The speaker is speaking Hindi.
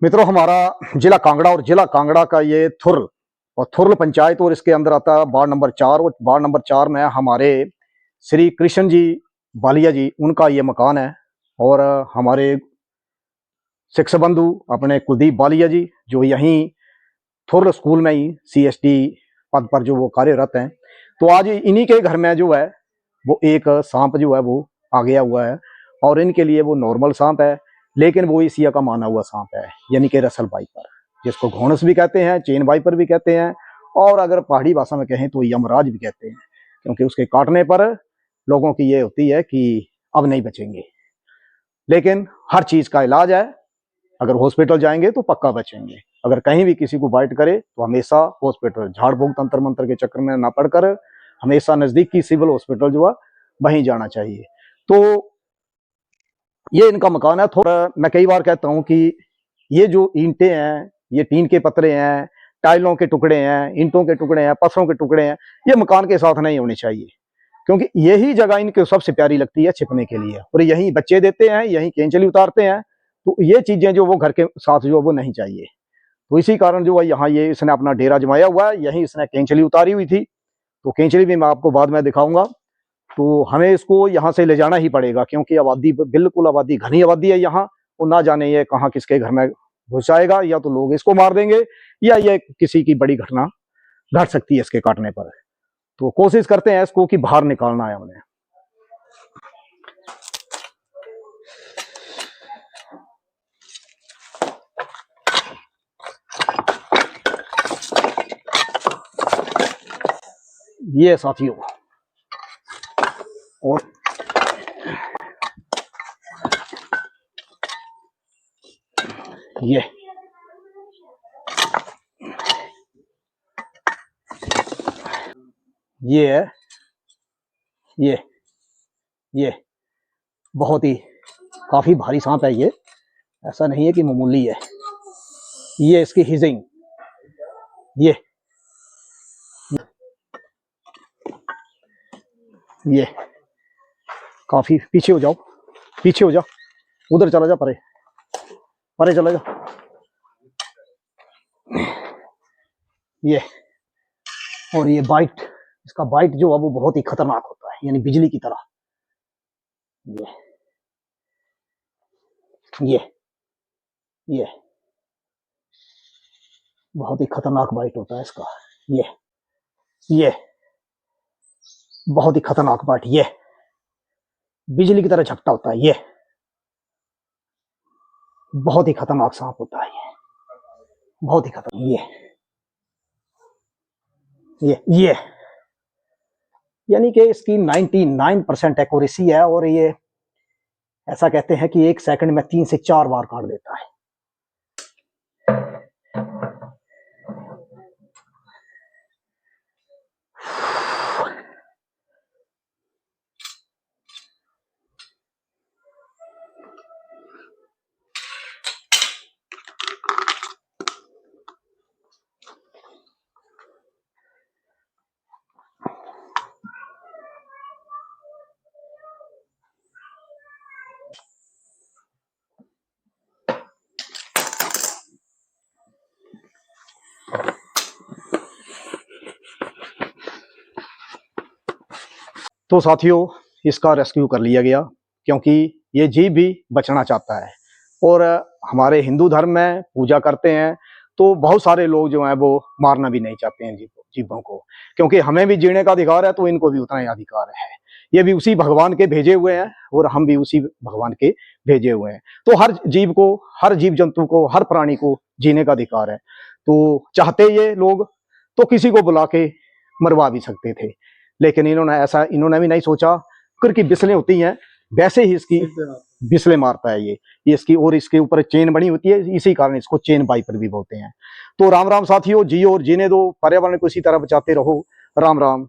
मित्रों, हमारा जिला कांगड़ा और जिला कांगड़ा का ये थुरल और थुरल पंचायत और इसके अंदर आता है वार्ड नंबर 4 और वार्ड नंबर 4 में हमारे श्री कृष्ण जी बालिया जी उनका ये मकान है। और हमारे शिक्षक बंधु अपने कुलदीप बालिया जी जो यहीं थुरल स्कूल में ही सीएसडी पद पर जो वो कार्यरत हैं। तो आज इन्हीं के घर में जो है वो एक सांप जो है वो आ गया हुआ है और इनके लिए वो नॉर्मल सांप है, लेकिन वो एशिया का माना हुआ सांप है, यानी कि रसल वाइपर, जिसको घोंस भी कहते हैं, चेन वाइपर भी कहते हैं, और अगर पहाड़ी भाषा में कहें तो यमराज भी कहते हैं, क्योंकि उसके काटने पर लोगों की ये होती है कि अब नहीं बचेंगे। लेकिन हर चीज का इलाज है, अगर हॉस्पिटल जाएंगे तो पक्का बचेंगे। अगर कहीं भी किसी को बाइट करे तो हमेशा हॉस्पिटल, झाड़ फूक तंत्र मंत्र के चक्कर में ना पड़कर हमेशा नजदीक की सिविल हॉस्पिटल जो है वहीं जाना चाहिए। तो ये इनका मकान है। थोड़ा मैं कई बार कहता हूं कि ये जो ईंटें हैं, ये टीन के पतरे हैं, टाइलों के टुकड़े हैं, ईंटों के टुकड़े हैं, पत्थरों के टुकड़े हैं, ये मकान के साथ नहीं होने चाहिए, क्योंकि यही जगह इनके सबसे प्यारी लगती है छिपने के लिए, और यहीं बच्चे देते हैं, यहीं केंचली उतारते हैं। तो ये चीजें जो वो घर के साथ जो वो नहीं चाहिए। तो इसी कारण जो है यहाँ ये इसने अपना डेरा जमाया हुआ है, यहीं इसने केंचली उतारी हुई थी। तो केंचली भी मैं आपको बाद में दिखाऊंगा। तो हमें इसको यहाँ से ले जाना ही पड़ेगा, क्योंकि आबादी बिल्कुल आबादी घनी आबादी है यहाँ। वो ना जाने ये कहाँ किसके घर में घुस जाएगा, या तो लोग इसको मार देंगे या ये किसी की बड़ी घटना घट सकती है इसके काटने पर। तो कोशिश करते हैं इसको कि बाहर निकालना है हमने। ये साथियों, और ये है, ये बहुत ही काफी भारी सांप है। ये ऐसा नहीं है कि मामूली है। ये इसकी हिजिंग, ये काफी पीछे हो जाओ, पीछे हो जा, उधर चला जा, परे परे चला जा। ये और ये बाइट, इसका बाइट जो है वो बहुत ही खतरनाक होता है, यानी बिजली की तरह। ये बहुत ही खतरनाक बाइट होता है इसका। ये बहुत ही खतरनाक बाइट, ये बिजली की तरह झपटा होता है। ये बहुत ही खतरनाक सांप होता है, ये बहुत ही खतरनाक। ये यानी कि इसकी 99% एक्यूरेसी है, और ये ऐसा कहते हैं कि 1 सेकंड में 3 से 4 बार काट देता है। तो साथियों, इसका रेस्क्यू कर लिया गया, क्योंकि ये जीव भी बचना चाहता है। और हमारे हिंदू धर्म में पूजा करते हैं, तो बहुत सारे लोग जो हैं वो मारना भी नहीं चाहते हैं जीवों को, क्योंकि हमें भी जीने का अधिकार है, तो इनको भी उतना ही अधिकार है। ये भी उसी भगवान के भेजे हुए हैं, और हम भी उसी भगवान के भेजे हुए हैं। तो हर जीव को, हर जीव जंतु को, हर प्राणी को जीने का अधिकार है। तो चाहते ये लोग तो किसी को बुला के मरवा भी सकते थे, लेकिन इन्होंने भी नहीं सोचा। कुकर की बिस्लें होती हैं, वैसे ही इसकी बिस्लें मारता है ये इसकी, और इसके ऊपर चेन बनी होती है, इसी कारण इसको चेन वाइपर भी बोलते हैं। तो राम राम साथियों, जियो और जीने दो, पर्यावरण को इसी तरह बचाते रहो। राम राम।